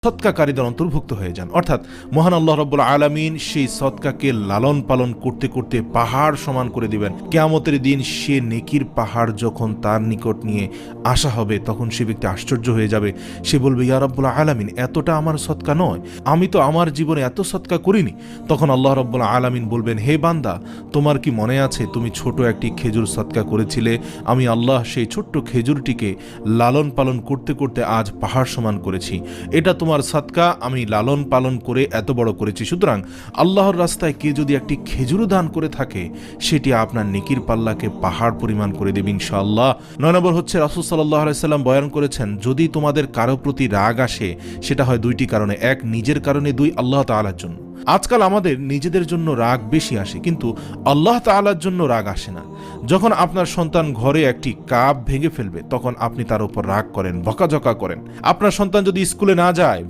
সৎকাকারীদের অন্তর্ভুক্ত হয়ে যান। অর্থাৎ মহান আল্লাহ রাব্বুল আলামিন সেই সৎকাকে লালন পালন করতে করতে পাহাড় সমান করে দিবেন। কিয়ামতের দিন সে নেকির পাহাড় যখন তার নিকট নিয়ে আসা হবে, তখন সে ব্যক্তি আশ্চর্য হয়ে যাবে। সে বলবে, ইয়া রাব্বুল আলামিন, এতটা আমার সৎকা নয়, আমি তো আমার জীবনে এত সৎকা করিনি। তখন আল্লাহ রাব্বুল আলামিন বলবেন, হে বান্দা, তোমার কি মনে আছে তুমি ছোট একটি খেজুর সৎকা করেছিলে? আমি আল্লাহ সেই ছোট্ট খেজুরটিকে লালন পালন করতে করতে আজ পাহাড় সমান করেছি। এটা তোমার সদকা, আমি লালন পালন করে এত বড় করেছি। সুতরাং আল্লাহর রাস্তায় কে যদি একটি খেজুর দান করে থাকে, সেটি আপনার নেকির পাল্লাকে পাহাড় পরিমাণ করে দেবে ইনশাআল্লাহ। 9 নম্বর হচ্ছে, রাসূল সাল্লাল্লাহু আলাইহি সাল্লাম বয়ান করেছেন, যদি তোমাদের কারো প্রতি রাগ আসে, সেটা হয় দুইটি কারণে, এক নিজের কারণে, দুই আল্লাহ তাআলার জন্য। আজকাল আমাদের নিজেদের জন্য রাগ বেশি আসে, কিন্তু আল্লাহ তাআলার জন্য রাগ আসে না। যখন আপনার সন্তান ঘরে একটি কাপ ভেঙে ফেলবে, তখন আপনি তার উপর রাগ করেন, বকাঝকা করেন। আপনার সন্তান যদি স্কুলে না যায়,